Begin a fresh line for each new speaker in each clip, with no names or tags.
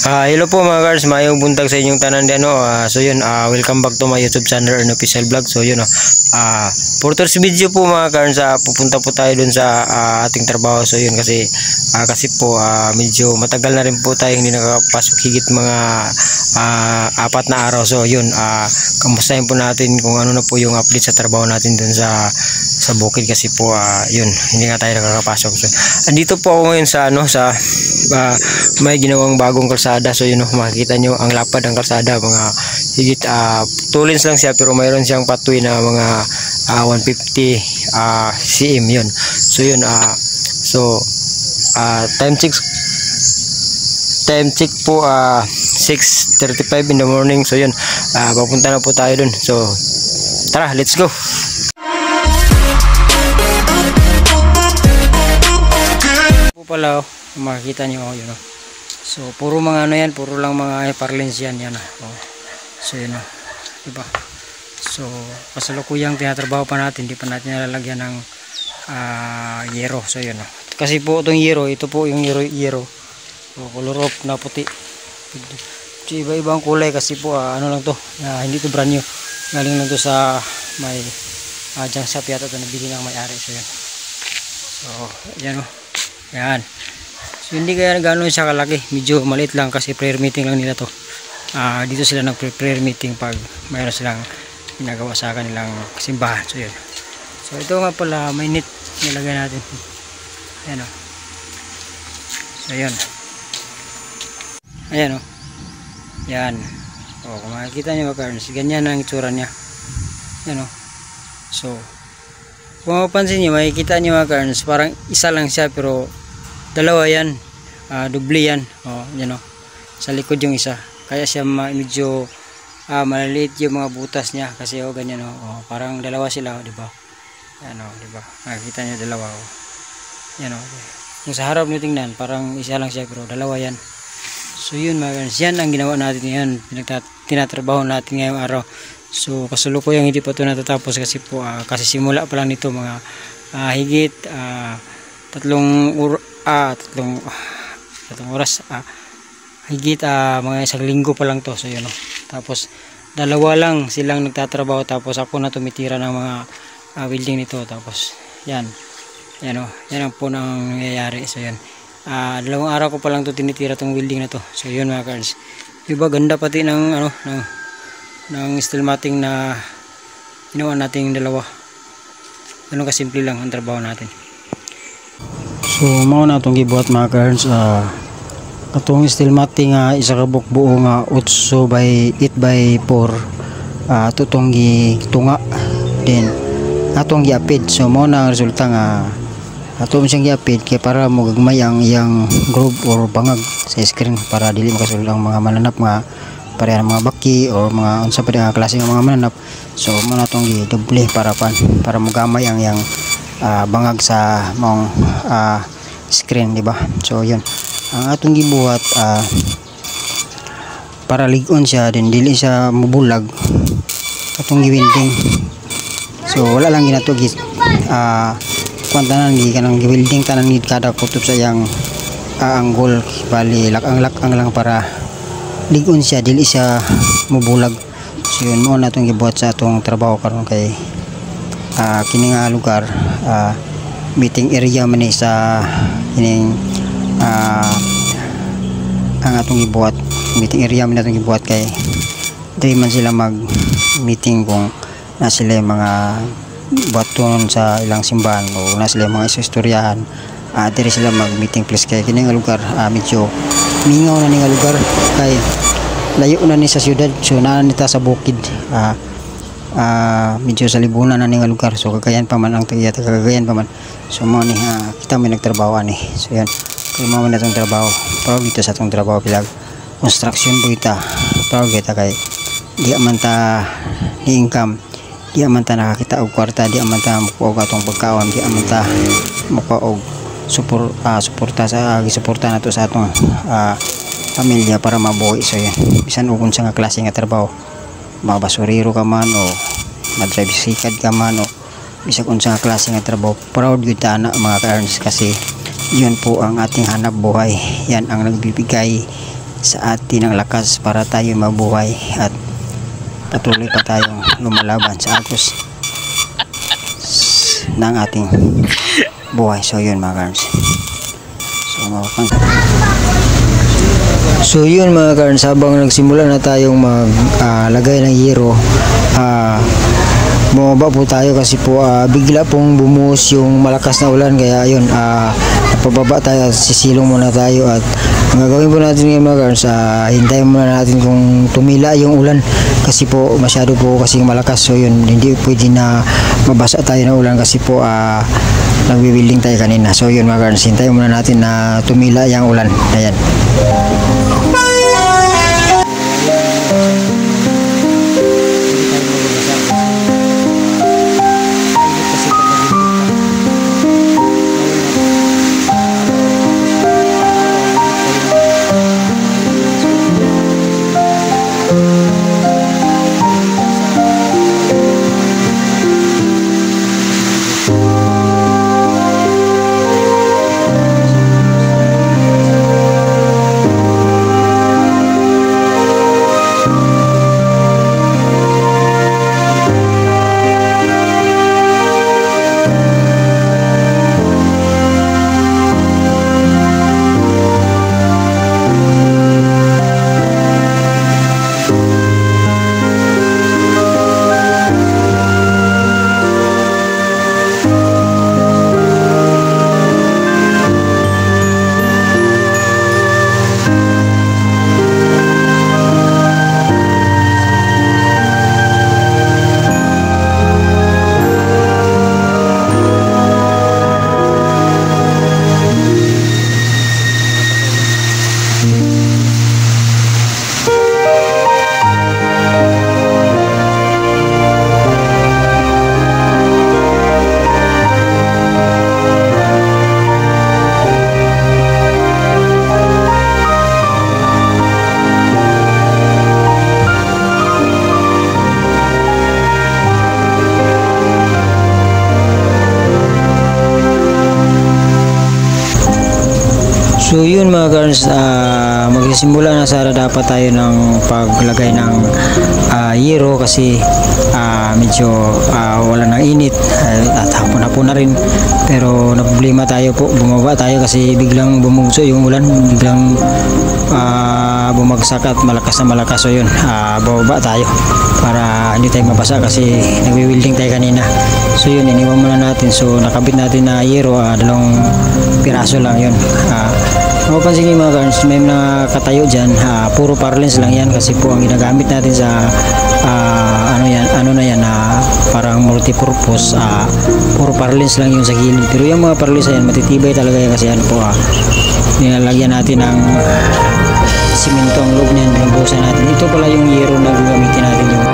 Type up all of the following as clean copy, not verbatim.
Hello po mga guys, mayong buntag sa inyong tanan din so yun, welcome back to my YouTube channel and official vlog. So yun for today's video po mga guys, pupunta po tayo dun sa ating trabaho. So yun kasi po medyo matagal na rin po tayo hindi nakapasok, higit mga 4 na araw. So yun, kamustahin po natin kung ano na po yung update sa trabaho natin dun sa bukid, kasi po yun, hindi nga tayo nakakapasok. So andito po ako ngayon sa may ginawang bagong kalsada. So yun, makikita nyo ang lapad ng kalsada, mga higit 2 lanes lang siya, pero mayroon siyang patuloy na mga 150 cm yun. So yun, time check po 6:35 in the morning. So yun, papunta na po tayo dun. So tara, let's go. Po pala makikita nyo yun. So puro mga ano yan, puro lang mga parlins yan So yun diba? So kasalukuyang tinatrabaho pa natin, hindi pa natin nalalagyan ng yero. So yun kasi po itong yero, ito po yung yero color of na puti, iba-ibang kulay kasi po ano lang to, hindi to brand new, galing lang to sa may junk shop yata to, nabili ng may-ari. So yun, so yan yan. So hindi kaya gano'n siya kalaki, medyo maliit lang kasi prayer meeting lang nila to. Dito sila nag-prayer meeting pag mayroon silang ginagawa sa kanilang simbahan. So yun, so ito nga pala may net nilagay natin. Ayan so yun, ayan yan. Kung makikita nyo guys, ganyan ang itsura niya. Ayan so kung mapansin nyo, makikita nyo guys, parang isa lang siya pero dalawa yan, dubli yan. Yan sa likod yung isa, kaya siya medyo maliliit yung mga butas niya kasi ganyan parang dalawa sila, di ba? Yan di ba? Nakikita niyo dalawa yan kung sa harap niyo tingnan, parang isa lang siya pero dalawa yan. So yun mga guys, yan ang ginawa natin ngayon, tinatrabaho natin ngayong araw. So kasalukuyang hindi pa ito natatapos kasi po kasi simula pa lang nito, mga higit tatlong oras, higit mga isang linggo pa lang to. So yun tapos dalawa lang silang nagtatrabaho, tapos ako na tumitira ng mga welding nito. Tapos yan ang po nang nangyayari. So yan, 2 araw ko pa lang to tinitira tong welding na to. So yun mga guys, diba ganda pati ng ng steel matting na ginawa natin yung dalawa. Ganun kasimple lang ang trabaho natin. So mao na itong gibuhat mga guys, katong steel matting isa ka buo nga 8 by 8 by 4 tutong gitunga din atong giapid. So mao na ang resulta nga atong siyang giapid kay para mo gagmay ang iyang groove or bangag sa screen, para dili makasulod ang mga mananap nga pareha mga baki or mga unsa pa nga klase ng mga mananap. So mao na tong gidoble para mo gamay ang iyang bangag sa mong screen, di ba? So yun ang atong gibuhat para ligon siya din, dili siya mubulag atong giwinding. So wala lang ginato tanan kanang giwinding tanan gid kada kutob sa yang angle, bali lakang lang para ligon siya, dili siya mubulag. So yun mo na itong gibuhat sa atong trabaho karon kay kini nga lugar meeting area man sa ining ang atong gibuhat, meeting area man atong gibuhat kay dili man sila mag meeting kung na sila mga baton sa ilang simbahan o na sila mga istoryahan. Diri sila mag meeting place kay kini nga lugar medyo mingaw na ni nga lugar kay layo na ni sa syudad. So naa nita sa bukid, medyo sa libunan na ni nga lugar. So Cagayan pa man ang Cagayan pa man. So mo ni kita may nagtrabaho ani. So yan, kay mo man natong trabaho, proud dito sa atong trabaho bilang construction po kita. Proud kita kay di man ta ni income, di man ta nakakita og kwarta, di man ta makuha atong pagkaon, di man ta makuha og suporta gisuporta nato sa atong pamilya para mabuhi. So yan, bisan ug unsa nga klase nga trabaho, mabasuriro ka man o madrive sikad ka man o bisag unsa nga klase nga trabaho, proud gyud ta na mga ka-earns kasi yun po ang ating hanap buhay. Yan ang nagbibigay sa atin ang lakas para tayo mabuhay at patuloy pa tayong lumalaban sa agos ng ating buhay. So yun mga karns. So yun mga karns, habang nagsimula na tayong maglagay ng yero, bumaba po tayo kasi po bigla pong bumuhos yung malakas na ulan, kaya ayun, napababa tayo at sisilong muna tayo. At ang gagawin po natin ngayon mga karns, hintayin muna natin kung tumila yung ulan kasi po masyado po kasing malakas. So yun, hindi pwede na mabasa tayo ng ulan kasi po nagbibuilding tayo kanina. So yun mga karns, hintayin muna natin na tumila yung ulan. Ayan. So yun mga karns, magsisimula na sana dapat tayo ng paglagay ng yero kasi medyo wala ng init at hapon na rin, pero naproblema tayo po, bumaba tayo kasi biglang bumugso yung ulan, biglang bumagsak at malakas na malakas. So yun, bababa tayo para hindi tayo mabasa kasi nagwi-welding tayo kanina. So yun, iniwan muna natin. So nakabit natin na yero, 2 piraso lang yun. Mapapansin niyo mga karns, may mga katayo dyan, puro parlins lang yan kasi po ang ginagamit natin sa parang multipurpose, puro parlins lang yun sa gilid. Pero yung mga parlins yan matitibay talaga yan kasi nilalagyan natin ng simento ang loob niyan, binubusan natin. Ito pala yung yero na gagamitin natin yung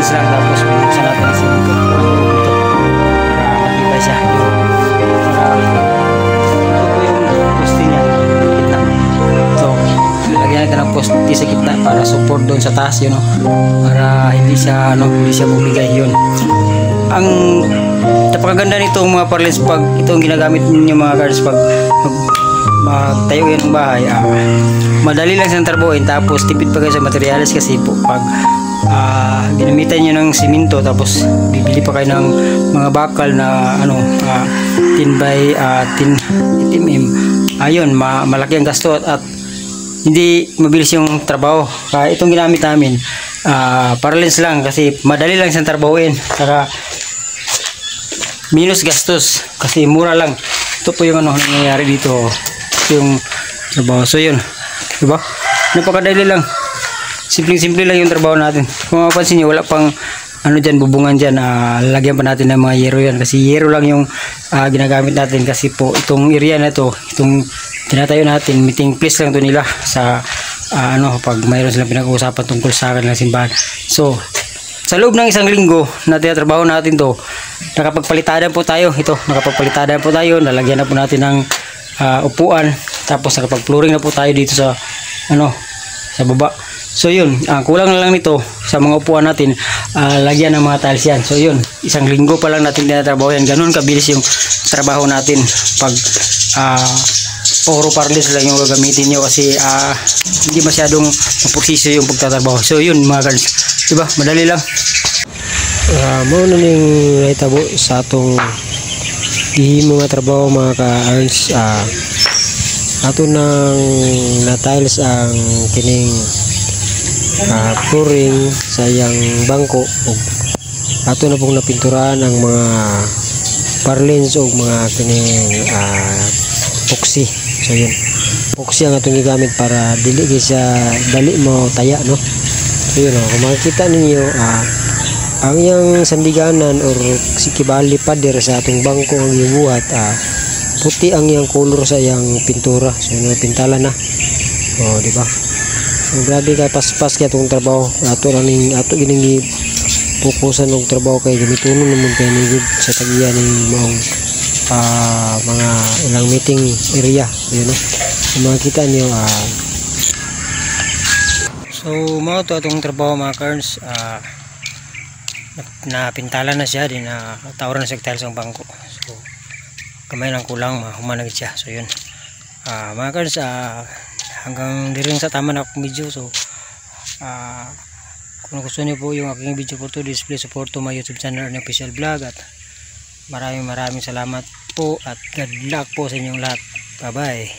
lang, tapos binuksan natin ang simento para matibay siya. Ito po yung poste niya, gitna. So lagyan natin ang poste sa gitna para support doon sa taas, yun, para hindi siya bumigay. Yun ang napakaganda nito mga parlins. Pag ito ang ginagamit ninyo mga karns, pag magtayo yan ng bahay, madali lang siyang trabuhin, tapos tipid pa kayo sa materials kasi po pag ginamitan nyo ng simento tapos bibili pa kayo ng mga bakal na 10 by 10 mm, ayun, malaki ang gasto at hindi mabilis yung trabaho. Kaya itong ginamit namin, parlins lang kasi madali lang siyang trabahuin, saka minus gastos kasi mura lang. Ito po yung nangyayari dito, yung trabaho. So yun, diba, napakadali lang, simple lang yung trabaho natin. Kung mapapansin nyo, wala pang ano dyan, bubungan dyan, lalagyan pa natin ng mga yero yan kasi yero lang yung ginagamit natin kasi po itong area na to, itong tinatayo natin, meeting place lang to nila sa ano, pag mayroon silang pinag-uusapan tungkol sa kanilang simbahan. So sa loob ng isang linggo na tinatrabaho natin to, nakapagpalitadan po tayo. Ito, nakapagpalitadan po tayo, nalagyan na po natin ng upuan, tapos nakapag-flooring na po tayo dito sa ano, sa baba. So yun, kulang na lang nito sa mga upuan natin, lagyan ng mga tiles yan. So yun, isang linggo pa lang natin tinatrabaho yan. Ganun kabilis yung trabaho natin pag oro parless lang yung gagamitin nyo kasi hindi masyadong mapursisyo yung pagtatrabaho. So yun mga guys, diba, madali lang.
Mao na ning naitabo sa atong gihimo nga trabaho mga ka-arns. Ato nang na tiles ang kining flooring sa iyang bangko, ug ato na pong napinturahan ang mga parlins o mga kining epoxy. So yun, epoxy ang atong gigamit para dili sa dali mo taya, no. So yun, kung makikita ninyo ang iyang sandiganan or sikibali pader sa atong bangko ang gibuhat, puti ang iyang color sa iyang pintura. So yun, pintala na. Oh, di ba? So, grabe kay paspas kay atong trabaho. Ato lang ning ato gining pupusan og trabaho kay gamiton naman kay nigid sa tagiya ning maong mga ilang meeting area, you know. Kung makikita niyo
So mao to atong trabaho mga karns, napintala na siya din, tawran na siya tiles ang bangko. So kamay lang kulang, mahumanag siya. So yun mga karns, hanggang diring sa tama na akong video. So kung gusto niyo po yung aking video po to, display support to my YouTube channel and official vlog, at maraming salamat po at God luck po sa inyong lahat. Bye bye.